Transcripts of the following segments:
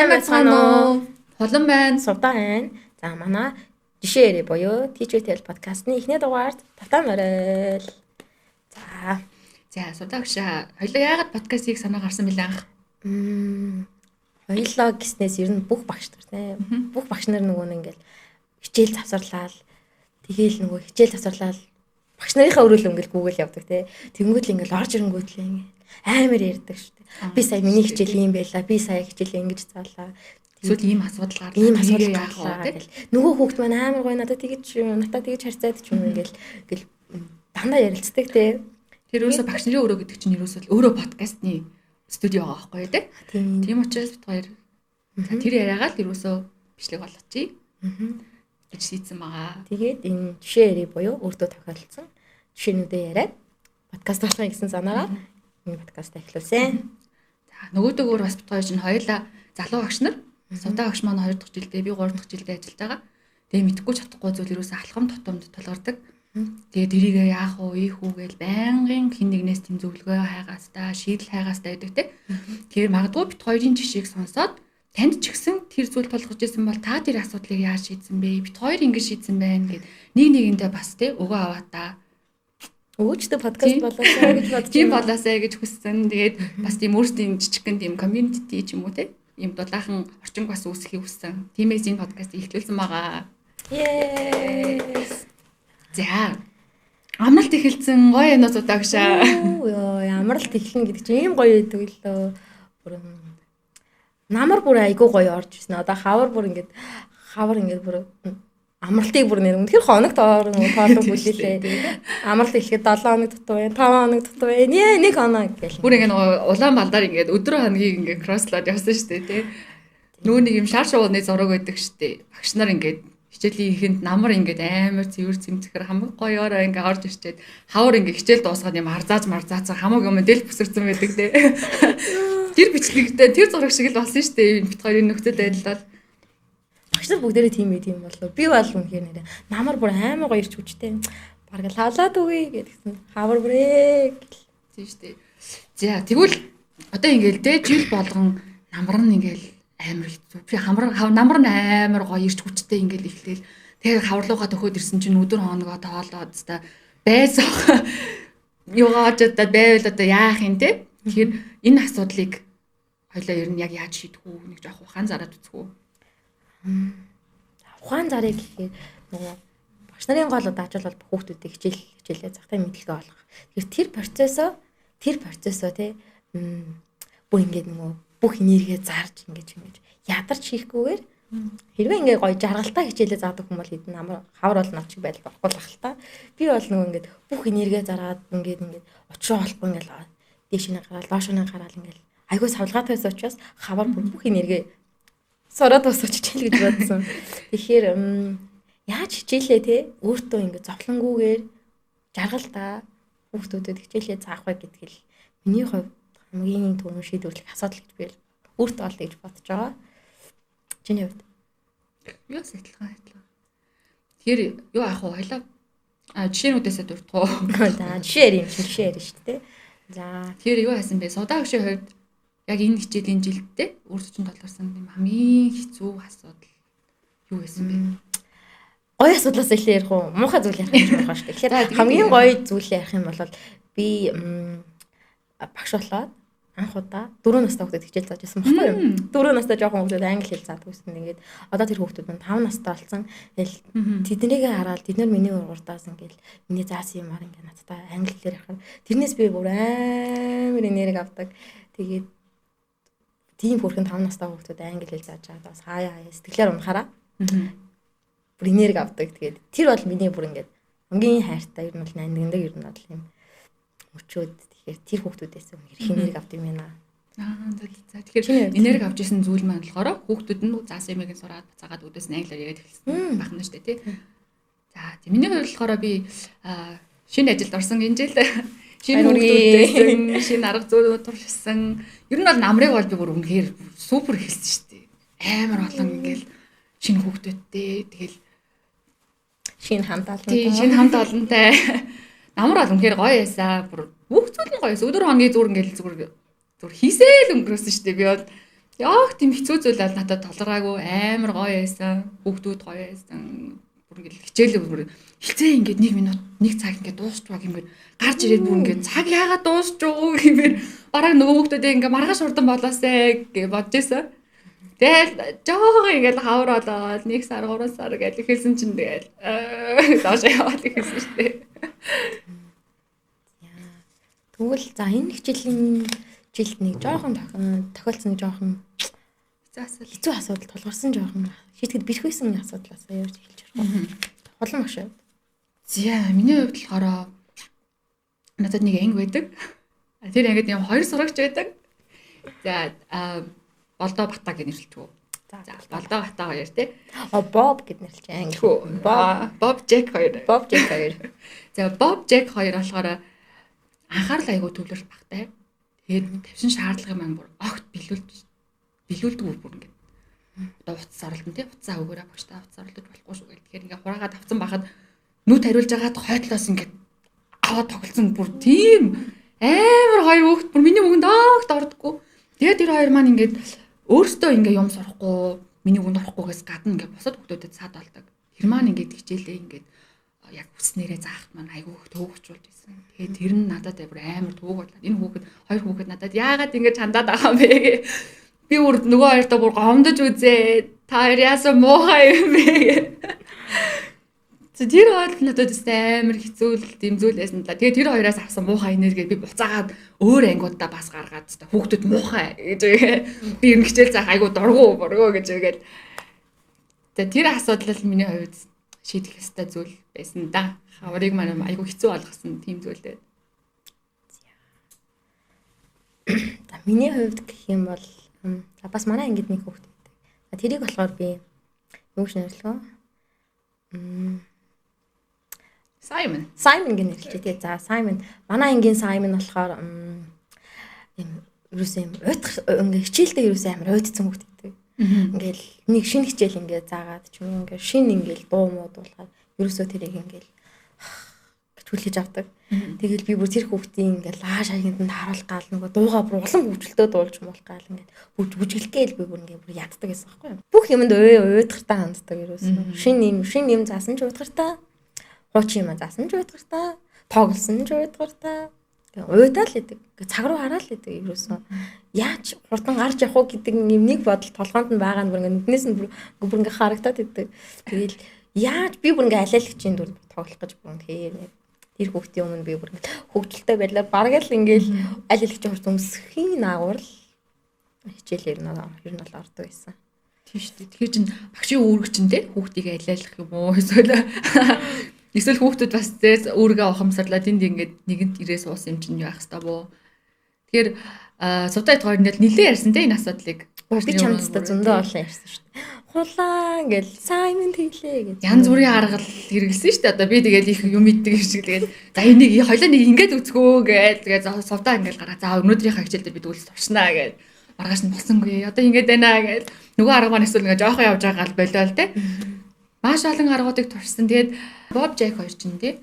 Сайн байцгаана уу? Хулан байна. Сувдаа байна. За манай жишээ ярэ буюу Teacher Tell подкастны эхний дугаард татан орой. За сувдаа гүшээ. Хоёлоо яагаад подкастыг санаа гарсан бэлээ анх? Хоёлоо гиснээс ер нь бүх багш нар тийм. Бүх багш нар нөгөө нэг ингээл хичээл завсарлаа. Тэгээл нөгөө хичээл завсарлаа. Багш нарынхаа өрөөлөө ингээл Google явдаг тийм. Тэнгүүд л ингээл орж ирэнгүүтлээ ингээл амар ярьдаг шүү дээ. Би сая миний хичээл юм байла. Би сая хичээл ингэж заалаа. Эсвэл ийм асуудал гарлаа. Ийм асуудал гарлаа гэл. Нөгөө хүүхд маань амар гоё надад тэгэж харьцаад ч юм ингээл дандаа ярилцдаг те. Тэр юусо багш нарын өрөө гэдэг чинь юусо өөрөө подкастны студио байгаа байхгүй тий. Тийм учраас бид хоёр тэр яриагаа л юусо бичлэг болгочих. гэж шийдсэн байгаа. Тэгээд энэ жишээ ярий буюу өөртөө тохиолдсон жишээнүүдээ яриад подкаст болгоё гэсэн санаагаар энэ подкаст эхлүүлсэн. За нөгөөдөөгөр бас бид хоёр чинь хоёулаа залуу багш нар. Сувдаа багш маань 2 дахь жилдээ би 3 дахь жилдээ ажиллаж байгаа. Тэгээ мэдхгүй чадахгүй зүйл юусоо алхам тутамд толгордог. Тэгээд тэрийгээ яах уу, ийх үү гэж байнгын хин нэгнээс тэм зөвлөгөө хайгаас та шийдэл хайгаас та гэдэг те. Тэгэхээр магадгүй бид хоёрын жишээг сонсоод танд ч гэсэн тэр зүйл тулгарч ирсэн бол та тэр асуудлыг яаж шийдсэн бэ? Бид хоёр ингэ шийдсэн байна гэд нэг нэгэндээ бас те өгөө аваа та. Өөчтө подкаст болоосаа гэж бодож тийм болоосаа гэж хүссэн. Тэгээд бас тийм өөрсдийн жижигхэн тийм community ч юм уу те. Ийм дулаахан орчин бас үүсгэхийг хүссэн. Тиймээс энэ подкастыг эхлүүлсэн байгаа. Yes. За. Амралт эхэлсэн гоё энэсудаа гшаа. Йоо, амралт эхэлнэ гэдэг чинь ийм гоё байдаг лөө. Намар бүр айгуу гоё орж ирсэн. Одоо хавар ингээд бүр амралтыг бүр нэр үнэхээр хоног тоолдог бүлээлээ. Амралт эхлэхэд 7 хоног дутуу байна, 5 хоног дутуу байна. 1 хоног гэл. Бүр ингээд улаан балдаар ингээд өдрөө хоногийг ингээд кросслоод явсан шүү дээ, тий. Нүүн нэг юм шар шууны зураг байдаг шүү дээ. Багш нар ингээд хичээлийн ихэнд намар ингээд амар цэвэр цэмцэхэр хамаг гоёороо ингээд орж ирчээд хавар ингээд хичээл дуусгаад юм марзаацсан хамаг юм дэл бүсэрсэн байдаг, тий. Тэр бичлэгтэй тэр зураг шиг л болсон шүү дээ. Бид хоёрын нөхцөл байдлаар багш нар бүгдээрээ тийм болов. Би бол үнэхээр нэрээ намар бүр амар гоё ирч хүчтэй. Бараг лавлаад үгүй гэдгсэн. Хавар бүрээ гэл. Тийм шүү дээ. За тэгвэл одоо ингээд тэ жил болгон намар нь ингээд амар хэцүү. Би намар нь амар гоё ирч хүчтэй ингээд ихлээл тэгээ хаварлуугаа төхөөд ирсэн чинь өдөр хоногоо тоолоод та байсан. Юугаач одоо байвал одоо яах юм те? Тэгэхээр энэ асуудлыг хоёлаа ер нь яг яаж шийдэх үү? Нэг жоох ухаан зараад үзэх үү? Ухаан зарыг гэхээр нөгөө багш нарын гол даачвал бол хүүхдүүдийг хичээлээ захтай мэдлэгээ олгох. Тэгэхээр тэр процессоо тий бүр ингээд нөгөө бүх энергээ зарж ингэж ядарч хийхгүйгээр хэрвээ ингээ гоё жаргалтай хичээлээ заадаг хүмүүс бол эдэн хавар бол навчиг байдал болохгүй л ахalta. Би бол нөгөө ингээд бүх энергээ зараад ингээд учраа олохгүй ингээд дээшнээ гараад доошноо гараад ингээд айгүй савлгаатай байсан учраас хавар бүх энергээ сороод босооч хичээл гэж бодсон. Тэгэхээр яаж хичээлээ те өөртөө ингээд зовлонгүйгээр жаргалтай хүүхдүүдэд хичээлээ заах вэ гэдгийг миний хувьд хамгийн түрүүн шийдвэрлэх асуудал гэж би өөртөө олё гэж бодож байгаа. Чиний хувьд юу сэтгэлгээ. Тэгэхээр юу аах вэ? Хоёлаа жишээнүүдээсээ дурдах уу? За жишээ ярь шүү дээ. За тэгэхээр юу хайсан бэ? Сувдаа гүшийн хувьд яг энэ хичээлийн жилдээ өөрсдөө чинь толгорсон юм хамгийн хэцүү асуудал юу байсан бэ? Гоё асуудлаас эхлэе ярих уу? Муухай зүйл ярих гэж байгаа шүү дээ. Тэгэхээр хамгийн гоё зүйл ярих юм бол би багш болоод анх удаа 4 настай хүүхдэд хичээл зааж байсан байхгүй юу? 4 настай жоохон хүүхдэд англи хэл заадаг гэсэн. Ингээд одоо тэр хүүхдүүд нь 5 настай болсон. Тэгэл тэднийгээ хараад тэд нар миний урдаас ингээд миний заасан юмар ингээд надтай англи хэлээр ярих. Тэрнээс би бүр амар энерги авдаг. Тэгээд тийм бүрхэн 5 настай хүүхдүүд англи хэл зааж байгаа бас хаяа сэтгэлээр унахаараа бүр энерги авдаг. Тэгээд тэр бол миний бүр ингээд өнгийн хайртай ер нь бол нандиндаг ер нь бол юм өчөөд тэгэхээр тэр хүүхдүүдээс үнээр энерги авд юм байна. За тэгэхээр энерги авч исэн зүйл маань болохоор хүүхдүүд нь заасан юмыг сураад цаагаад өдөөс нь англиар яриад эхэлсэн бахна шүү дээ тий. За тийм миний хувьд болохоор би шинэ ажилд орсон энэ жил шинэ хүүхдүүдээс шинэ арга зүйн туршсан. Ер нь бол намрыг бол би бүр үнэхээр супер хэлсэн шүү дээ. Амар олон ингээл шинэ хүүхдүүдтэй тэгэл шинэ хамт олонтай намар бол үнэхээр гоё байсан. Бүр бүх зүйл нь гоё байсан. Өдөр хоногийн зүгээр ингээл зүгээр хийсэл өнгөрөөсөн шүү дээ. Би бол Яг тийм хэцүү зүйл бол надад толгораагүй амар гоё байсан. Хүүхдүүд гоё байсан. Бүр ингээд хичээлээ бүр хилцээ ингээд 1 минут 1 цаг ингээд дуусчихваа гэмээр гарч ирээд бүр ингээд цаг яагаад дуусч уу гэмээр бараг нөгөө хүүхдүүдээ ингээд маргааш хурдан болоосай гэж бодож байсан. Тэгэл жоохон ингээд хавар болоод 1 сар 3 сар гэж хэлсэн чинь тэгэл доош яваад ихсэн шүү дээ. Тэгвэл за энэ жилд нэг жоохон тохиолдсон нэг жоохон хэцүү асуудал тулгарсан жоохон шийтгэд бэрхвэсэн асуудлаас ярьж эхэлж байна. Холон маш. За миний хувьд болохоор надад нэг анги байдаг. Тэр ангид юм 2 сурагч байдаг. За Болдоо Бата гэж нэрлэлтгүү. За Болдоо Бата 2 тий. Боб гэд нэрлэж анги. Боб Джек 2. Боб Джек 2. За Боб Джек 2 болохоор анхаарал айгуу төвлөрөх багтай. Тэгээд тавьсан шаардлагын маань бүр огт билүүлдэггүй бүр ингээд. Одоо утас оролдсон тий. Утасаа өгөөрэй багштай утас оролдож болохгүй шүү гэх. Тэгэхээр ингээд хураагаад авцсан байхад нүд хариулж агаад хойтлоос ингээд аваад тоглосон бүр тийм амар хоёр хүүхэд бүр миний үгэнд огт ордоггүй. Тэгээд тэр хоёр маань ингээд өөрсдөө ингээ юм сурахгүй миний үгэнд орохгүйгээс гадна ингээ бусад хүмүүстэд саад болдог. Тэр маань ингээд хичээлээ ингээд яг хүснээрээ заахт маань айгүй төөгчулж байсан. Тэгээд тэр нь надад амар төөг болоод энэ хүүхэд хоёр хүүхэд надад яагаад ингэж чандаад байгаа юм бэ? Би бүр нөгөө хоёртоо бүр гомдож үзээ. Та хоёр яасан муухай юм бэ? Тэр бол надад амар хэцүү дэмзүүлсэн л да. Тэгээд тэр хоёроос авсан муухай энерги би буцаагаад өөр ангиудаа бас гаргаад хүүхдүүд муухай гэж би ер нь хичээл заах айгүй дургу гэж үгээд. Тэгээд тэр асуудал миний хувьд шийдэх ёстой зүйл байсан да. Хаврыг маань айгүй хэцүү болгосон тийм зүйл дээ. За миний хувьд гэх юм бол бас манай ангид нэг хүүхэд байдаг. Тэрийг болохоор би юу гэж нэрлэв? Саймон гэж нэрлэжээ тий. За Саймон манай ангийн Саймон болохоор ерөөсөө юм ингээ хичээлдээ ерөөсөө амар уйдсан хүүхэд байдаг. Ингээл нэг шинэ хичээл ингээ заагаад ч юм ингээ шинэ ингээл дуу муудуулаад ерөөсөө тэрийг ингээл гэж хүлээж авдаг. Тэгэл би бүр тэр хүүхдийн ингээл ааш хаягнд нь харуулах гал нөгөө дуугаа бүр улам хөвгөлтөө дуулж муулах гал ингээд бүжгэлгээл би бүр ингээ бүр яддаг гэсэн байхгүй юу. Бүх юмд уйдгартай ханддаг ерөөсөө. Шинэ юм заасан ч уйдгартай. Хуучин юм заасан ч уйдгартай. Тоглосон ч уйдгартай. Уйдаа л идэг. Цаг руу хараа л идэг ерөөсөө. Яаж хурдан гарч явах уу гэдэг юм нэг бодол толгоонд нь байгаа нь бүр ингээ нүднээс нь бүр ингээ харагдаад идэг. Тэгэл яаж би бүр ингээ алиалагчийн дүр тоглох гэж бүр тэгэхээр тэр хүүхдийн өмнө би бүр ингээ хөвгөлтэй байдлаар бараг л ингээл алиалагчийн хурц өмсөхийн наагур л хичээлээр нь бол ордог байсан. Тийм шүү дээ. Тэгэхээр чин багшийн үүрэг чин те хүүхдийг алиалах юм уу эсвэл хүүхдүүд бас зээс өөргөө ухамсарлаад энд ингээд нэгэнт ирээ суусан юм чинь яах хэвээр боо. Тэгэхээр сувтайд хоёр нэлээ ярьсан те энэ асуудлыг. Би чамдтай зөндөө олон ярьсан шүү дээ. Хулаа ингээл Саймон хэлээ гэж. Янз бүрийн арга хэрэгэлсэн шүү дээ. Одоо би тэгээд их юм мэддэг юм шиг тэгээд за энийг хоёлаа нэг ингээд үзгөө гэж тэгээд сувтаа ингээл гараа. За өнөөдрийнхээ хичээлдээ бид үлс туршнаа гэж. Маргааш нь болсонгүй. Одоо ингээд байна гэж. Нөгөө арга маань эсвэл ингээд жоохон явж байгаа гал болиол те. Маш олон аргуудыг туршсан. Тэгээд Боб Джек хоёр ч тий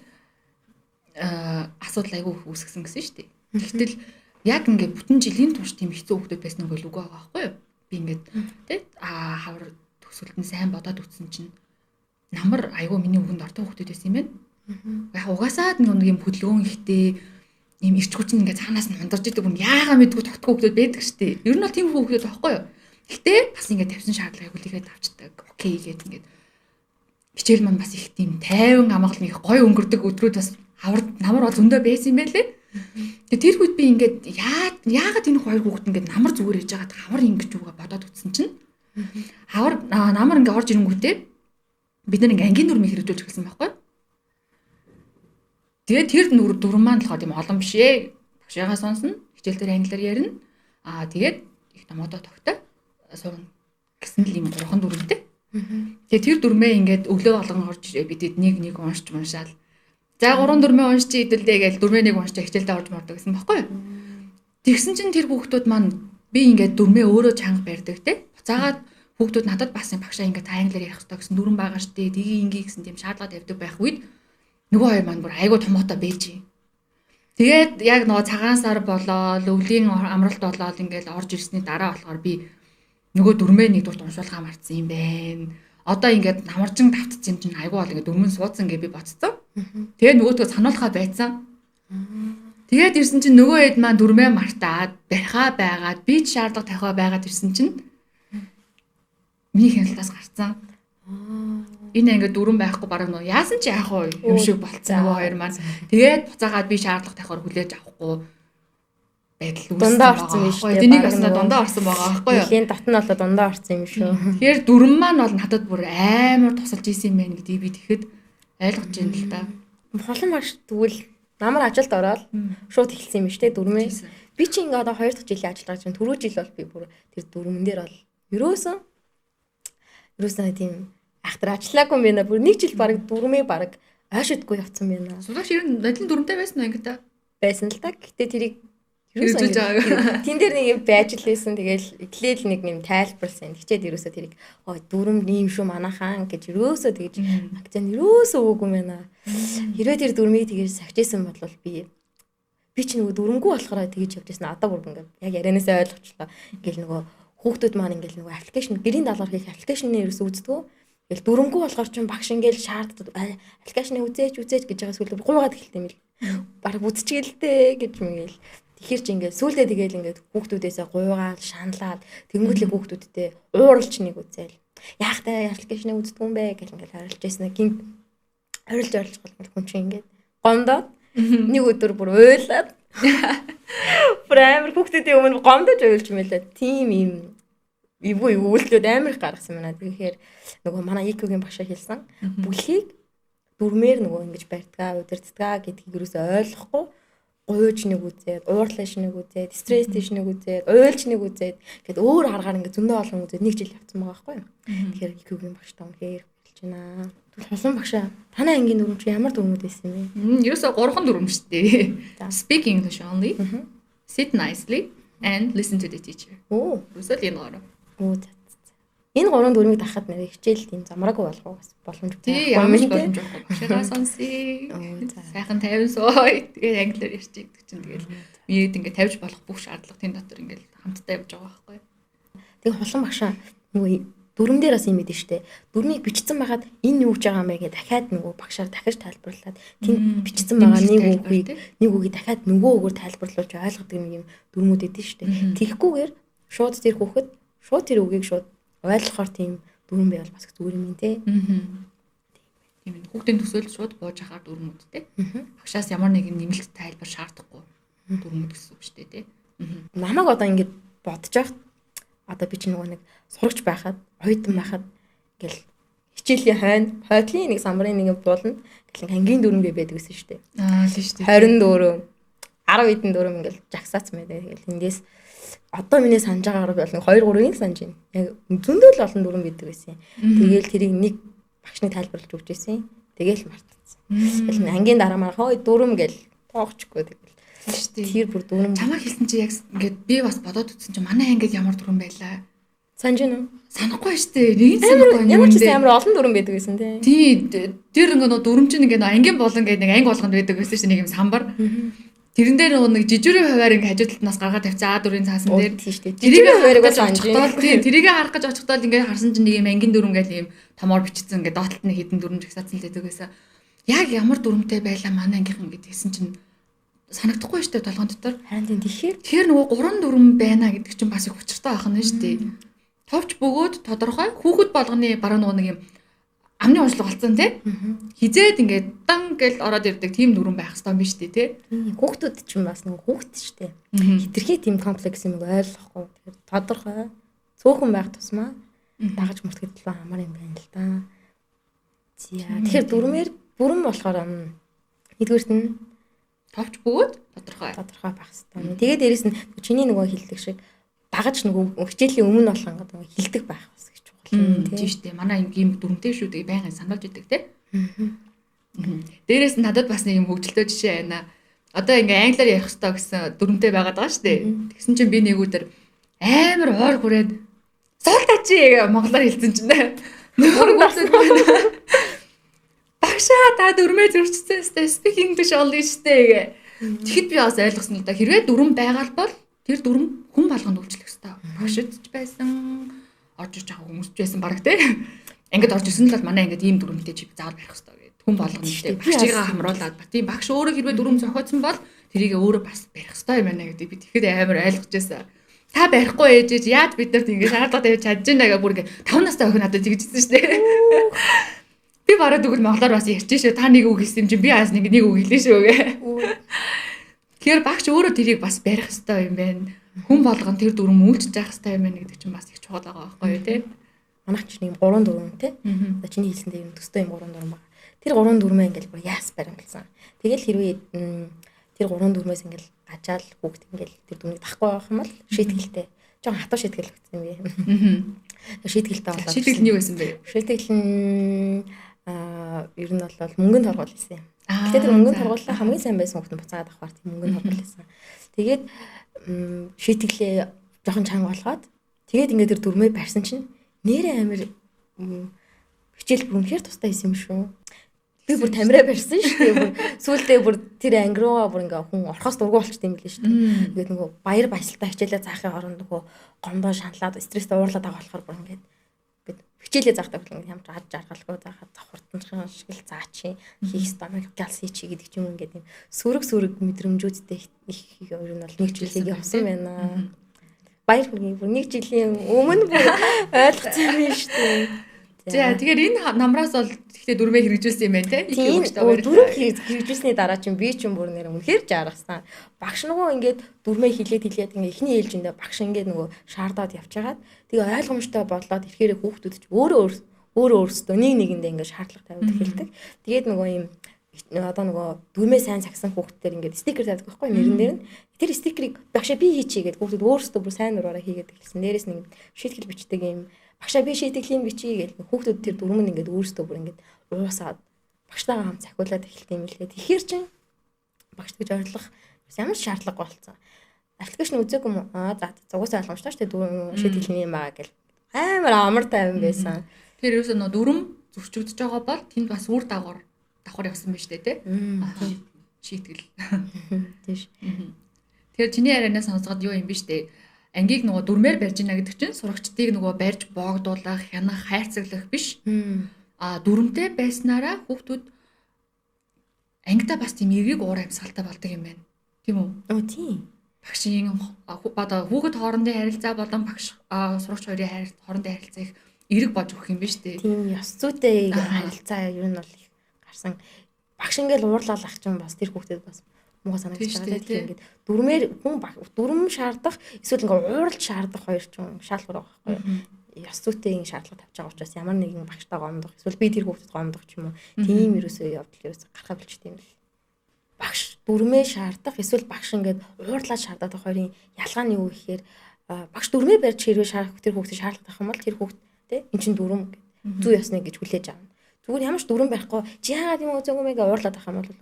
асуудал айгүй их үүсгэсэн гэсэн шүү дээ. Тэгтэл яг ингээд бүтэн жилийн турш тийм хэцүү хүмүүс байсан нь үгүй байгаа байхгүй юу? Би ингээд тий хавар төсөлд нь сайн бодоод үтсэн чинь намар айгүй миний үгэнд ордог хүмүүс байсан юм байна. Яг угаасаа нэг юм хөдөлгөөн ихтэй ийм ирч хүч нь ингээд цаанаас нь хундарч идэг юм яагаа мэдгүй тогтгүй хүмүүс байдаг шүү дээ. Ер нь бол тийм хүмүүс байхгүй юу? Гэхдээ бас ингээд тавьсан шаардлагыг хүлээгээд авчдаг. Окей гээд ингээд хичээл маань бас их тийм тайван амгалан их гой өнгөрдөг өдрүүд бас намар бол зөндөө байсан юм байлээ. Тэгээ тэр үед би ингээд яагаад энэ хоёр хүүхэд ингээд намар зүгээр яж байгаад хавар ингэж үгээ бодоод үтсэн чинь намар ингээд орж ирэнгүүтээ бид нэг ангийн дүрмийг хэрэгжүүлж эхэлсэн байхгүй. Тэгээ тэр дүрм маань болохоор тийм олон биш ээ. Багшаагаа сонсно, хичээл дээр англиар ярина. Тэгээд их номодоо тогтоо сугна гэсэн л юм гурван дүрмтэй. Тэгээ тэр дүрмээ ингээд өглөө болгон орж бидэд нэг уншаал. За 3 дүрмээ уншчих идэлдээ гээл дүрмээ нэг уншчих хичээлдээ орж мордог гэсэн баггүй юу? Тэгсэн чинь тэр хүүхдүүд маань би ингээд дүрмээ өөрөө чанга барьдаг те. Буцаагаад хүүхдүүд надад бас багшаа ингээд англиар ярих хэрэгтэй гэсэн дүрм байгаа штэ. Тгий ингээ гэсэн тийм шаардлага тавьдаг байх үед нөгөө хоёр маань бүр айгуу томоотой бэж. Тэгээд яг нөгөө цагаан сар болоод өвлийн амралт болоод ингээд орж ирсний дараа болохоор би нөгөө дүрмээ нэгдүгээр уншуулгаа марцсан юм байна. Одоо ингээд намаржин давтцсан юм чинь айгүй бол ингээд дүрмэн суудсан гэж би бодсон. Тэгээ нөгөөдгөө сануулхаа байцсан. Тэгээд ирсэн чинь нөгөө хэд маань дүрмээ мартаад барихаа байгаад би ч шаардлага тавихаа байгаад ирсэн чинь миний хяналтаас гарцсан. Энэ ингээд дүрэн байхгүй бараг нөө яасан ч яах вэ юм шиг болцсон нөгөө хоёр маань. Тэгээд буцаагаад би шаардлага тавихаар хүлээж авахгүй байдал үүссэн. Дундаа орсон юм шүү. Тэнийг басна дундаа орсон байгаа байхгүй юу? Нэлийн татн болоо дундаа орсон юм шүү. Тэгэхээр дүрэн маань бол надад бүр амар тусалж исэн юм байна гэдгийг би тэгэхэд ойлгож байна л да. Холон маш тэгвэл намар ажилд ороод шууд эхэлсэн юм шүү дээ дүрмээ. Би чи ингээ одоо 2 дахь жилийн ажиллаж байгаа чинь түрүү жил бол би бүр тэр дүрмэн дээр бол ерөөсөн тийм ахтар ажиллаагүй юм байна. Бүр 1 жил баг дүрмээ баг ойшодгүй явцсан байна. Сулагч ер нь нодлон дүрмтэй байсан уу ингээ та? Байсан л та. Гэтэ тэрийг ерөөсөн тэн дээр нэг юм байж лээсэн. Тэгэл эклээл нэг юм тайлбарласан. Тэгчээд ерөөсөө тэрийг дүрм ийм шүү манайхан гэж ерөөсөө тэгж акцент ерөөсөө өгөөгүй юм байна. Хэрвээ тэр дүрмийг тэгж сахижсэн бол би ч нөгөө дүрмгүй болохоор тэгж явжсэн. Одоо бүр ингээ яг ярианасаа ойлгочлоо. Ингээл нөгөө хүүхдүүд маань ингээл нөгөө аппликейшн гэрийн даалгавар хийх аппликейшнээ ерөөсөө үздэг. Ингээл дүрмгүй болохоор ч багш ингээл шаарддаг аппликейшнээ үзээж гэж байгаа сүлээ гуугаад эхэлт юм л. Бараг үзчихэлтэй гэж мэгэл. Тэгэхээр чи ингээд сүүлдээ тэгээл ингээд хүүхдүүдээсээ гуйгаал шаналаад тэнгуүтлээ хүүхдүүдтэй ууралж нэг үзээл. Яах вэ? Аппликейшнээ үздэг юм бэ гэж ингээд харилж байсан. Гинт орилж гол хүн чинь ингээд гомдоод нэг өдөр бүр уйлаад бүр амар хүүхдүүдийн өмнө гомдож уйлж мэлээ. Тийм юм ивүү үйлдэлүүд амар их гаргасан байна. Тэгэхээр нөгөө манай IQ-гийн багшаа хэлсэн. Бүлхийг дүрмээр нөгөө ингэж барьдгаа, удирддгаа гэдгийг юусоо ойлгохгүй гуйж нэг үзээд, уурлаж нэг үзээд, стресс нэг үзээд, уйлж нэг үзээд гэд өөр аргаар ингэ зөндөө олон үзээд 1 жил явцсан байгаа байхгүй юу. Тэгэхээр IQ-гийн багштай үнэхээр хэлж байна. Тэгвэл холон багшаа танай ангийн дүрм чи ямар дүрмүүд байсан бэ? Ерөөсө 3 дүрм шүү дээ. Speak English only, sit nicely and listen to the teacher. Оо, ерөөсө л энэ 3. Оо за. Энэ 3 дүрмийг дахахад нэр хичээл тийм замраагүй болох уу? Боломж байхгүй. Ямар ч боломж байхгүй. Багшаа сонсъё. Сайхан 50 сууя. Тэгээд англиар ярьчих гэдэг чинь тэгэл минийд ингээд тавьж болох бүх шаардлага тийм дотор ингээд хамтдаа явж байгаа байхгүй. Тэгээ холон багшаа нөгөө дүрм дээр бас юм идэв штэ. Дүрмийг бичсэн байгаад энэ юу гэж байгаа юм бэ гэдээ дахиад нөгөө багшаар дахиж тайлбарлаад тийм бичсэн байгаа нэг үгийг дахиад нөгөө үгээр тайлбарлуулж ойлгодог юм дүрмүүд идэв штэ. Тэгэхгүйгээр шууд тэр хүүхэд шууд тэр үгийг шууд ойлгохоор тийм дүрм байвал бас зүгээр юм те. Тийм ээ. Хүүхдийн төсөөлөл шууд бууж ахаар дүрмүүд те. Багшаас ямар нэгэн нэмэлт тайлбар шаардахгүй дүрмүүд гэсэн үг шүү дээ те. Намайг одоо ингэж бодож байхад одоо би ч нөгөө нэг сурагч байхад, оюутан байхад ингээл хичээлийн хойдлын нэг самбарын нэг буулна. Ингээл ангийн дүрмгээ байдаг гэсэн шүү дээ. Тийм шүү дээ. 20 10 хэдэн дүрм ингээл жагсаац мэдээ. Тэгэл эндээс одоо миний санаж байгаагаар бол 2 3-ыг санаж байна. Яг зөндөө л олон дүрм гэдэг байсан. Тэгээл тэрийг нэг багшны тайлбарлаж өгч байсан. Тэгээл мартчихсан. Тэгэл ангийн дараа маань хой дүрм гэл тоогчгүй тэгэл. Тэр бүр дүрм. Чамаа хэлсэн чи яг ингээд би бас бодоод үзсэн чи манай ангид ямар дүрм байлаа. Санаж байна уу? Санахгүй штэ. Нэг санахгүй. Ямар ч амар олон дүрм байдаг гэсэн тий. Тий. Тэр нөгөө дүрм чинь ингээд ангийн болон гэдэг нэг анги болгонд байдаг байсан чинь нэг юм самбар. Тэрэн дээр нэг жижигрийн хуваар ингээ хажуу талнаас гаргаад тавьцаа А4-ийн цаасан дээр. Тэрийг хуваарыг бол санаж. Тий, тэрийг харах гэж очихдоо ингээ харсан чинь нэг юм ангийн дүрм гэл юм томоор бичсэн ингээ доотлолт нэг хідэн дүрм жагсаацсан л байдаг байсан. Яг ямар дүрмтэй байлаа манай ангийнхан гэдэг хэлсэн чинь санагдахгүй штэ толгойн дотор. Харин тэгэхээр тэр нөгөө 3 дүрм байна гэдэг чинь бас их учиртай байх нь штэ. Товч бөгөөд тодорхой хүүхэд болгоны бараа нөгөө нэг юм амны уншлага болсон тий. Хизээд ингээд дан гэл ороод ирдэг тийм дүрэн байх хэрэгтэй юм биш үү тий. Хүүхдүүд ч юм бас нэг хүүхэд штэ. Хитрхи тийм комплекс юм ойлгохгүй. Тэгэхээр тодорхой цөөхөн байх тусмаа дагаж мөртгөд төлөө амар юм байна л да. Тэгэхээр бүрэн болохоор нэгдүгээрт нь товч бөгөөд тодорхой байх хэрэгтэй. Тэгээд дээрэс нь чиний нөгөө хэлдэг шиг дагаж нөгөө хичээлийн өмнө болгон гэдэг хилдэг байх бас гэж байна тийм шүү дээ. Манай ийм дүрмтэй шүү дээ байнгын сануулж идэг тийм. Дээрээс нь надад бас нэг юм хөвгөлтөө жишээ байна. Одоо ингээ англиар ярих хэрэгтэй гэсэн дүрмтэй байгаад байгаа шүү дээ. Тэгсэн чинь би нэг өдөр амар уур хүрээд суултачи монголоор хэлсэн чинь нөхөр гүцэд байна. Багшаа та дүрмээ зөрчсөн өстэй speak English only штэ. Тэгэхэд би бас ойлгосон л да. Хэрвээ дүрм байгаа бол тэр дүрм хүн болгонд үйлчлэх хэрэгтэй. Багшд ч байсан, орж иж байгаа хүмүүс ч байсан баг те. Ингээд орж ирсэн л бол манай ингээд ийм дүрмтэй чив заавал барих хэрэгтэй гэдэг. Хүн болгоно те. Багшигаа хамруулад тийм багш өөрөө хэрвээ дүрм зохиоцсон бол тэрийг өөрөө бас барих хэрэгтэй юм байна гэдэг би тэгэхэд амар ойлгож байсан. Та барихгүй ээжээж яаж бид нарт ингэ шаардлага тавьж чадж байна гэж бүр ингэ 5 настай охин надад тэгжсэн шүү дээ. Би бараад өгөл монголоор бас ярьж шүү. Та нэг үг хэлсэн юм чинь би бас нэг үг хэлээ шүү гэ. Тэгэхээр багш өөрөө тэрийг бас барих хэрэгтэй юм байна. Хүн болгон тэр дүрм үйлчж явах хэрэгтэй юм байна гэдэг чинь бас их чухал байгаа байхгүй юу те. Манайх чинь юм 3 дүрм те. Одоо чиний хэлсэндээ юм төстэй юм 3 дүрм байна. Тэр 3 дүрмээ ингээл бүр яас баримлсан. Тэгэл хэрвээ тэр 3 дүрмээс ингээл гажаал хүүхд ингээл тэр дүрмийг дахгүй байх юм бол шийтгэлтэй. Жон хатуу шийтгэл өгсөн юм би. Шийтгэлтэй болоод. Шийтгэл нь юу байсан бэ? Шийтгэл нь ер нь бол мөнгөнд торгуул гэсэн юм. Гэтэ тэр мөнгөнд торгуулаа хамгийн сайн байсан хүүхд нь буцаагаад авахар тийм мөнгөнд торгуул гэсэн. Тэгээд шийтгэлээ жоохон чанга болгоод тэгээд ингээд тэр дүрмээ барьсан чинь нэрээ амир хичээл бүр үнэхээр тустай байсан юм шүү. Би бүр тамираа барьсан шүү дээ. Бүр сүүлдээ бүр тэр анги руугаа бүр ингээ хүн орхоос дургу болчихсон юм билээ шүү дээ. Тэгээд нөгөө баяр баясгалтай хичээлээ заахын оронд нөгөө гомдоо шаналаад стресстэй уурлаад байгаа болохоор бүр ингээд хичээлээ заахдаг бол ингээд ямар ад жаргалгүй заахад завхуртан шиг л заачи хийх стомик галс хийчи гэдэг ч юм ингээд юм сөрөг мэдрэмжүүдтэй их ер нь бол нэг жилийн явсан байна. Баяр хүргэе бүр нэг жилийн өмнө бүр ойлгоцсон юм шүү дээ. За тэгэхээр энэ намраас бол гэхдээ дүрмээ хэрэгжүүлсэн юм байна те. Тийм дүрм хэрэгжүүлсний дараа чинь би ч юм бүр нэр үнэхээр жааргасан. Багш нөгөө ингээд дүрмээ хилээд ингээд эхний ээлжиндээ багш ингээд нөгөө шаардаад явчихагаад тэгээ ойлгомжтой болоод ирэхээр хүүхдүүд ч өөрөө өөрсдөө нэгэндээ ингээд шаардлага тавиад эхэлдэг. Тэгээд нөгөө юм одоо нөгөө дүрмээ сайн сагсан хүүхдээр ингээд стикер тавьдаг байхгүй нэрэн дээр нь. Тэр стикерийг багшаа би хийчихье гэдэг хүүхдүүд өөрсдөө бүр сайн нураараа хийгээд эхэлсэн. Дээрээс нэг шийтгэл бичдэг юм. Багшаа би шийтгэлийн бичиж гэл хүүхдүүд тэр дүрм нь ингээд өөрсдөө бүр ингээд уусаад багштайгаа хамт захиулаад эхэлт юм лээ. Тэгэхээр чин багш гэж ойрлох ямар ч шаардлага болцсон. Аппликейшн үзээгүй юм. За угаасаа ойлгомжтой шүү дээ шийтгэлийн юм байгаа гэл амар амар тайван байсан. Тэр ерөөсөө нөө дүрм зөрчигдөж байгаа бол тэнд бас үр давхар явсан биз дээ те. Шийтгэл. Тийш. Тэгэхээр чиний ярианаас сонсгоод юу юм биш дээ. Ангийг нөгөө дүрмээр барьж ийна гэдэг чинь сурагчдыг нөгөө барьж боогдуулах, хянах, хайрцаглах биш. Дүрмтэй байснараа хүүхдүүд ангидаа бас тийм эргийг уур амьсгалтай болдог юм байна. Тийм үү? Тийм. Багшийн одоо хүүхэд хоорондын харилцаа болон багш сурагч хоёрын хоорондын харилцаа их эрэг болж өгөх юм биш үү? Тийм, ёс зүйтэй харилцаа ер нь бол их гарсан. Багш ингээл уурлал ах чинь бас тэр хүүхдэд бас муухай санагдаж байгаа. Тэгэхээр ингээд дүрмээр хүн дүрм шаардах эсвэл ингээд ууралж шаардах хоёр ч юм шаардлагатай байгаа байхгүй. Ёс зүйтэй шаардлага тавьж байгаа учраас ямар нэгэн багштай гомдох эсвэл би тэр хүүхдэд гомдох ч юм уу тийм ерөөсөө явдал ерөөсөө гарахаа болчтой юм л. Багш дүрмээ шаардах эсвэл багш ингээд уурлаад шаардах хоёрын ялгаа нь юу гэхээр багш дүрмээ барьж хэрвээ тэр хүүхдэд шаардлагатай юм бол тэр хүүхд тэ эн чин дүрм зүй ёсны гэж хүлээж авна. Зүгээр ямар ч дүрм байхгүй чи яагаад юм зөөгөө мэйгээ уурлаад авах юм бол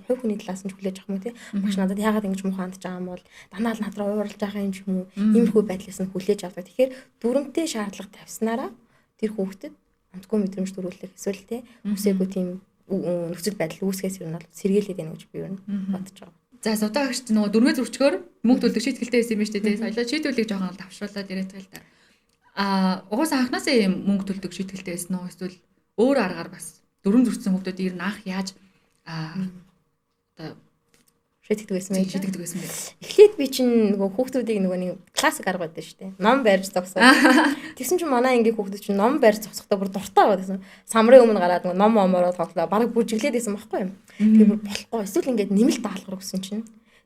хувь хүний талаас нь хүлээж авах юм тий. Багш надад яагаад ингэж муухай хандж байгаа юм бол дандаа л над руу уурлаж байгаа юм ч юм уу. Иймэрхүү байдлаас нь хүлээж авдаг. Тэгэхээр дүрмтэй шаардлага тавьснараа тэр хүүхдэд амтгүй мэдрэмж төрүүлэх эсвэл тий үсээгүй тийм нөхцөл байдал үүсгээс юм бол сэргийлээд байна гэж би юу бодож байгаа. За сувдаг агч нөгөө дүрмээ зөрчгөөр мөнгө төлдөг шийтгэлтэй байсан юм шүү дээ тий. Соёлоо шийтүүлгийг жоохон давшруулаад яриад байгаа л да. Угаасаа анхнаасаа юм мөнгө төлдөг шийтгэлтэй байсан уу эсвэл өөр аргаар бас дүрм зөрчсөн хүмүүсд ер нь анх яаж одоо шийдэгдэг байсан бэ? Эхлээд би чинь нөгөө хүүхдүүдийг нөгөө нэг классик арга байдаг шүү дээ. Ном барьж зогсоо. Тэгсэн чинь манай ангийн хүүхдүүд чинь ном барьж зогсохдоо бүр дуртай байгаа гэсэн. Самрын өмнө гараад нөгөө ном омороо тоглоо. Бараг бүжиглээд байсан байхгүй юм. Тэгээ бүр болохгүй. Эсвэл ингээд нэмэлт даалгавар өгсөн чинь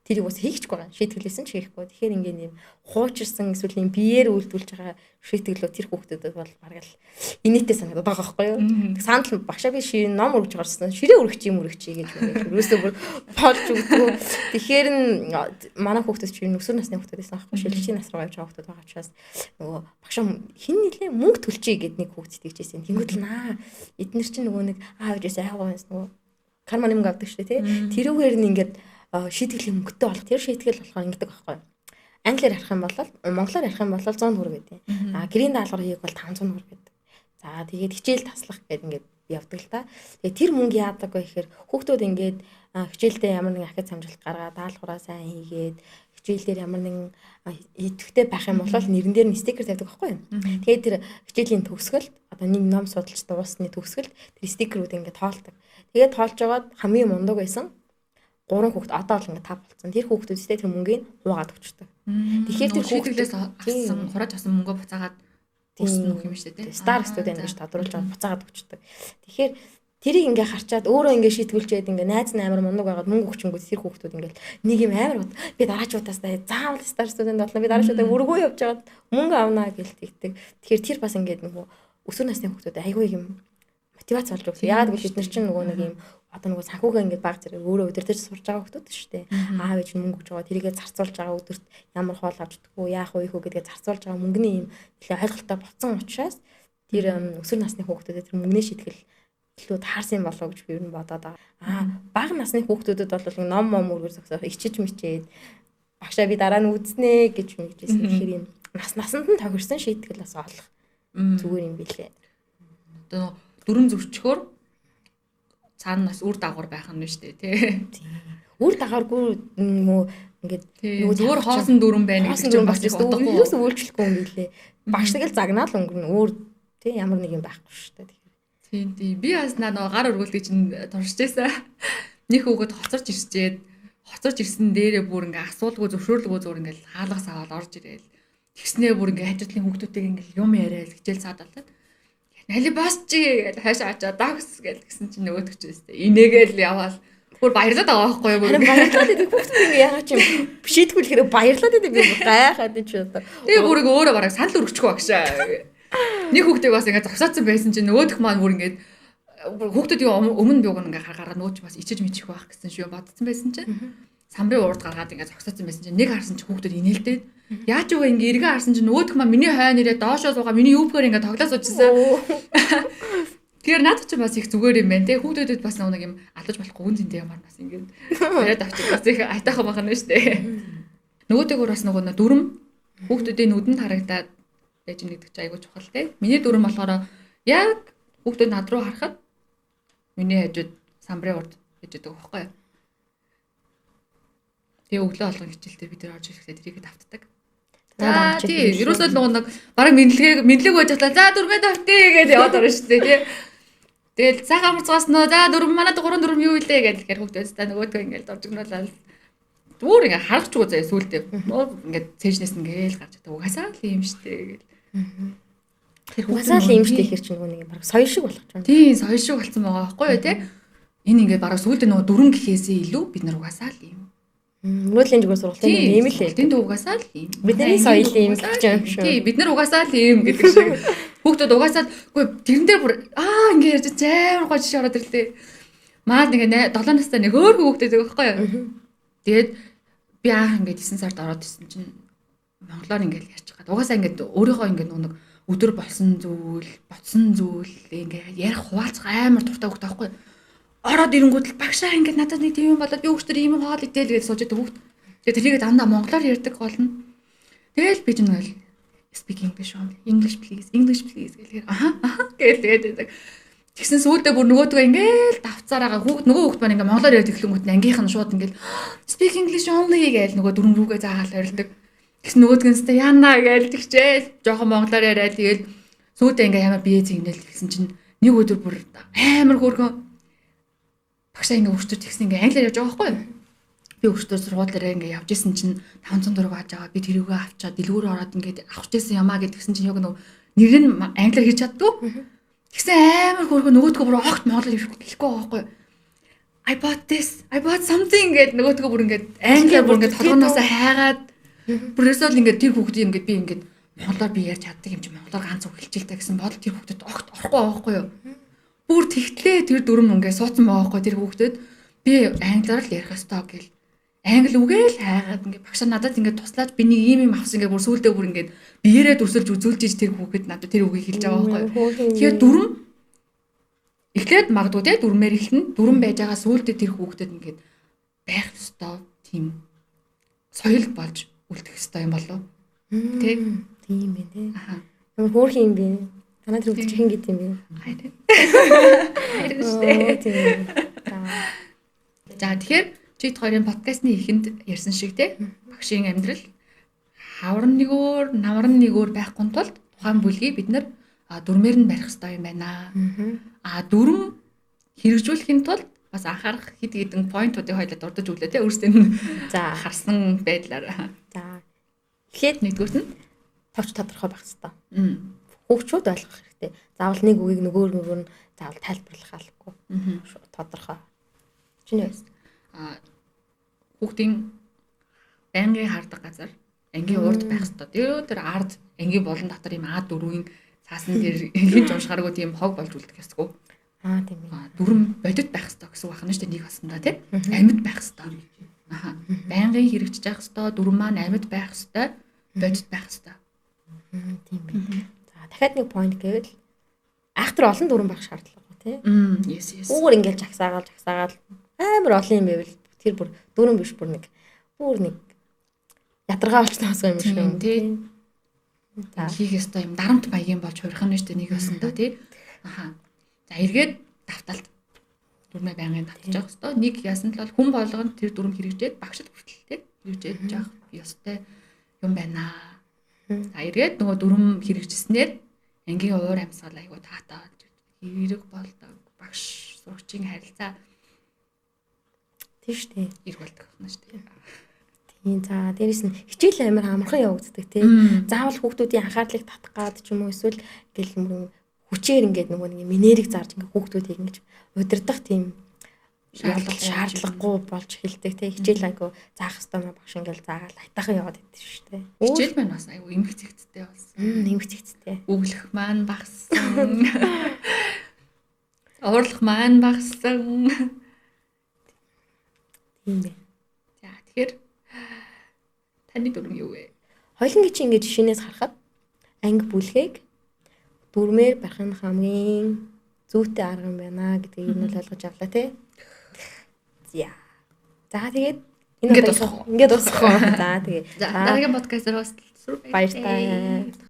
тэрийг бас хийчихгүй байгаа. Шийтгэлээсэн ч хийхгүй. Тэгэхээр ингээд юм хуучирсан эсвэл юм биеэр үйлдүүлж байгаа шийтгэлөө тэр хүүхдүүдэд бол бараг л инээтэй санагдаад байгаа байхгүй юу. Санал багшаа би ном өргөж гарсан. Ширээ өргөч гэж юусоо бүр болж өгдөг. Тэгэхээр манай хүүхдүүд чинь өсвөр насны хүүхдүүд байсан байхгүй шилжийн нас руу явж байгаа хүүхдүүд байгаа учраас нөгөө багшаа хин нилээ мөнгө төлчихье гэд нэг хүүхд тэгжсэн. Тэнгүүд л эднэр чинь нөгөө нэг аав ээжээс айгаа байсан нөгөө карман юм авдаг шүү дээ тий. Тэрүүгээр нь ингээд шийтгэлийн мөнгөтэй болох тэр шийтгэл болохоор ингэдэг байхгүй. Англиар ярих юм бол монголоор ярих юм бол 100 төгрөг гэдэг. Гэрийн даалгавар хийх бол 500 төгрөг гэдэг. За тэгээд хичээл таслах гэдэг ингээд явдаг л та. Тэгээд тэр мөнгө яадаг вэ гэхээр хүүхдүүд ингээд хичээлдээ ямар нэгэн ахиц хамжилт гаргаад даалгавраа сайн хийгээд хичээл дээр ямар нэгэн идэвхтэй байх юм бол нэрэн дээр нь стикер тавьдаг байхгүй юу. Тэгээд тэр хичээлийн төгсгөлд одоо нэг ном судалж дуусны төгсгөлд тэр стикерүүд ингээд тоолдог. Тэгээд тоолж байгаад хамгийн мундаг байсан 3 хүүхэд одоо бол ингээд 5 болсон. Тэр хүүхдүүдтэй тэр мөнгийг хуваагаад өгчдөг. Тэгэхээр тэр хүүхдээс авсан хурааж авсан мөнгөө буцаагаад өснө нөх юм шүү дээ. Стар студент гэж тодруулж байгаа буцаагаад өгчдөг. Тэгэхээр тэрийг ингээ харчаад өөрөө ингээ шийтгүүлчихэд ингээ найз нь амар мундаг байгаад мөнгө өгчөнгөө тэр хүүхдүүд ингээл нэг юм амар би дараачуудаас заавал стар студент болно. Би дараачуудаа өргөө явж байгаад мөнгө авнаа гэж тэгдэг. Тэгэхээр тэр бас ингээд нөгөө өсвөр насны хүүхдүүд айгүй юм мотивац болж өгсөн. Яагаад гэвэл бид нар чинь нөгөө нэг юм одоо нөгөө санхугаа ингээд баг зэрэг өөрөө өдөртөж сурж байгаа хүүхдүүд шүү дээ. Аав ээж нь мөнгө өгж байгаа тэрийгээ зарцуулж байгаа өдөрт ямар хоол авч идэх үү, яах вэ гэдгээ зарцуулж байгаа мөнгөний юм их ойлголттой болсон учраас тэр өсвөр насны хүүхдүүдэд тэр мөнгөний шийтгэл илүү таарсан болов гэж би юу бодоод байгаа. Бага насны хүүхдүүдэд бол ном өргөр зогсоох ичиж мичээд багшаа би дараа нь үзнэ гэж мэгжсэн. Тэгэхээр юм насанд нь тохирсон шийтгэл бас олох зүгээр юм билээ. Одоо дүрэн зөрчгөөр цаанаас үр дагавар байх нь шүү дээ тий. Үр дагаваргүй ингээд нөгөө зүгээр хоосон дүрэн байна гэж чинь бас бодохгүй. Юус үйлчлэхгүй юм билээ. Багш тэгэл загнаал өнгөрнө өөр тий ямар нэг юм байхгүй шүү дээ. Тийм. Би бас нөгөө гар өргөлтөй чинь туршиж байсан. Нэг хүүхэд хоцорч ирсэн дээрээ бүр ингээ асуулгүй зөвшөөрлгүй зүгээр ингээ хаалгаас аваад орж ирээл. Тэгснээ бүр ингээ хажуудлын хүүхдүүдтэйг ингээ юм яриад хичээл цаадалтай. Нали босчи гэж хаашаа ачаа дагс гэж гисэн чинь нөгөөдөг ч байсан. Инээгээл яваал. Бүр баярлаад байгаа байхгүй юу? Харин баярлаад идэг хүүхдүүд ингээ яагаад ч юм шийтгүүлэхээр баярлаад идэг би гайхаад чи одоо. Тэгээ бүр ингээ өөрөө бараг санал өргөчгүй багшаа. Нэг хүүхдийг бас ингээ зогсоодсон байсан чинь нөгөөх маань бүр ингээ хүүхдүүдийн өмнө би уг ингээ гараа нөөч бас ичиж мичих байх гэсэн шүү бодсон байсан чинь самбарын урд гаргаад ингээ зогсоодсон байсан чинь нэг харсан чинь хүүхдүүд инээлдээд яаж вэ ингээ эргээ харсан чинь нөгөөх маань миний хойно ирээ доошоо суугаа миний юугаар ингээ тоглож суудчихсан. Тэгэхээр наад чинь бас их зүгээр юм байна те хүүхдүүдэд бас нэг юм алж болохгүй үн зинтэй ямар бас ингээ яриад авчих бас их айтаахан байна шүү дээ. Нөгөөтэйгөр бас нөгөө дүрм хүүхдүүдийн нүдэнд харагдаад байж нэгдэг чи айгуу чухал те. Миний дүрм болохоор яг хүүхдүүд над руу харахад миний хажууд самбарын урд гэж байдаг байхгүй юу. Тэгээ өглөө болгон хичээлдээ бид нар орж ирэхдээ тэрийг давтдаг. За тий, ерөөсөө нөгөө нэг бараг мэдлэг байж байгаа. За дөрмөд автъя гэж яваад орно шүү дээ тий. Тэгэл цагаан хамцгаас нөө за дөрм манад 3 4 юу илээ гэж тэгэхээр хүүхдээс та нөгөөдгөө ингээл доржигнуулаад зүгээр ингээ харахчгүй заяа сүултээ. Ингээд цээжнээс ингээл гарч байгаа. Угасаа л юм штэ гэл. Тэр угасаа л юм штэ ихэр чинь нөгөө нэг бараг соёл шиг болох юм. Тий, соёл шиг болсон байгаа байхгүй юу тий. Энэ ингээ бараг сүултээ нөгөө дүрэн гэхээсээ илүү бид нар угасаа л юм. Мөрөдлийн зүгээр сургалтын юм л ээ. Тэнд угасаа л юм. Бидний соёл юм гэж юм шүү. Тий, бид нар угасаа л юм гэдэг шиг. Хүүхдүүд угасаа үгүй тэрэн дээр бүр ингээ ярьж амар гоо жишээ ороод ирлээ. Маад ингээ 7 настай нэг өөр хүүхдтэй байгаа байхгүй юу. Тэгээд би ингээ 9 сард ороод ирсэн чинь монголоор ингээл ярьж байгаа. Угаасаа ингээд өөрийнхөө ингээд нэг өдөр болсон зүйл, ботсон зүйл ингээ ярих хуваалцах амар дуртай хүүхд таахгүй. Ороод ирэнгүүт л багшаа ингээд надад нэг тийм юм болоод би хүүхдэр ийм хоол идээл гэж сууж байгаа хүүхд. Тэгээд тэрийгээ дандаа монголоор ярьдаг болно. Тэгэл би ч нэг speak English only. English please гэлээ. Аха гээл тэгээд тэгсэн сүүлдээ бүр нөгөөдгөө ингээл давцаар байгаа хүүхд нөгөө хүүхд маань ингээ монголоор ярьж эхлэнгүүт ангийнх нь шууд ингээл speak English only гээл нөгөө дөрөв рүүгээ заагаал ярьдаг. Тэгсэн нөгөөдгөнстэй яана гээл тэгчээл жоохон монголоор яриад тэгээд сүүлдээ ингээ ямар бие зэгнэл тэгсэн чинь нэг өдөр бүр амар хөөрхөн багшаа ингээ өчтөр тэгсэн ингээ англиар явж байгаа байхгүй юу? Би өчтөр сургуулиараа ингээ явж исэн чинь 500 төгрөг авч байгаа. Би тэрүүгээ авчаад дэлгүүрөө ороод ингээ авах гэсэн юмаа гэдгсэн чинь яг нөгөө нэр нь англиар хийж чаддгүй. Тэгсэн амар хөөрхөн нөгөөдгөө бүр огт монгол хэлэхгүй байгаа байхгүй юу? I bought something гэдэг нөгөөдгөө бүр ингээ англиар бүр ингээ толгоноосоо хайгаад бүрээсээ л ингээ тэр хүүхдийг ингээ би ингээ монголоор би ярьж чаддаг юм чи монголоор ганц үг хэлчихэлтэй гэсэн бодол тэр хүүхдэд огт орохгүй байгаа байхгүй юу? Бүр тэгтлээ тэр дүрм ингээ суудсан байгаа байхгүй тэр хүүхдэд би англиар л ярих ёстой гэл англи үгээл хайгаад ингээ багшаа надад ингээ туслаад би нэг юм авсан ингээ бүр сүулдэ бүр ингээ биеэрээ дүрсэлж үзүүлж иж тэр хүүхэд надад тэр үгийг хэлж байгаа байхгүй юу? Тэгэхээр дүрм эхлээд магадгүй те дүрмээр эхэлнэ. Дүрм байж байгаа сүулдэ тэр хүүхдэд ингээ байх ёстой тийм соёл болж үлдэх ёстой юм болов. Тэ? Тийм байх те. Ямар хөөрхөн юм бэ? Танаа тэр үлдчих юм гэдэг юм бэ? Хайр. Хайр штэ. За тэгэхээр чи хоёрын подкастны эхэнд ярьсан шиг те багшийн амьдрал хаврын нэг өөр, намрын нэг өөр байхгүй тулд тухайн бүлгийг бид нэр дүрмээр нь барих хэрэгтэй юм байна. Дүрм хэрэгжүүлэхийн тулд бас анхаарах хэд хэдэн поинтуудыг хоёлаа дурдж өглөө те өөрсдөө нь харсан байдлаар. За эхлээд нэгдүгürt нь товч тодорхой байх хэрэгтэй. Хөгчүүд ойлгох хэрэгтэй. Заавал нэг үгийг нөгөө нь заавал тайлбарлах албагүй. Тодорхой. Чиний байсан. Хүүхдийн байнгын хардаг газар ангийн урд байх хэрэгтэй. Тэр ард ангийн болон дотор юм А4-ийн цаасан дээр хинж уншихааргүй тийм хог болж үлдэх ёсгүй. Тийм ээ. Дүрм бодит байх хэрэгтэй гэсэн үг байна шүү дээ нэг баснда тийм. Амьд байх хэрэгтэй. Байнгын хэрэгжиж явах хэрэгтэй. Дүрм маань амьд байх хэрэгтэй. Бодит байх хэрэгтэй. Тийм ээ. За дахиад нэг point гэвэл айхтар олон дүрм байх шаардлагагүй тийм. Yes. Бүр ингээл жагсаагаал амар олон юм байвал тэр бүр дүрм биш бүр нэг ядаргаа болчихсон юм шиг юм тийм. За хийх ёстой юм дарамт маягийн болж хувирах нь шүү дээ нэг баснда тийм. За эргээд давталт дүрмээ байнгын татчих жоох ёстой. Нэг яасан л хүн болгонд тэр дүрм хэрэгжээд багшд хүртэл тийм хэрэгжээд жоох ёстой юм байна. За эргээд нөгөө дүрм хэрэгжснээр ангийн уур амьсгал айгуу таатаа хэрэг болдог багш сурагчийн харилцаа тийм шүү дээ. эрг болдог байна шүү дээ. Тийм за дээрэс нь хичээл амар амархан явагддаг тийм. Заавал хүүхдүүдийн анхаарлыг татах гад ч юм уу эсвэл ингээл хүчээр ингээд нөгөө нэг минерийг зарж ингээд хүүхдүүдийг ингэж удирдах тийм шаардлагагүй болж эхэлдэг тийм. Хичээл айгу заах хэвээр маа багш ингээл заагаал айтаахан яваад идэв шүү дээ. Хичээл маань бас айгу эмх зэгцтэй болсон. Эмх зэгцтэй. Өглөх маань багассан. Уурлах маань багассан. Тийм ээ. За тэгэхээр таны дүрм юу вэ? Хоёлын гिच ингээд жишээнээс харахад анги бүлгийг дүрмээр барих нь хамгийн зүйтэй арга юм байна гэдгийг нь ойлгож авлаа тий. За тэгээд ингээд дуусгах. За тэгээд дараагийн подкастаар бас баярлалаа.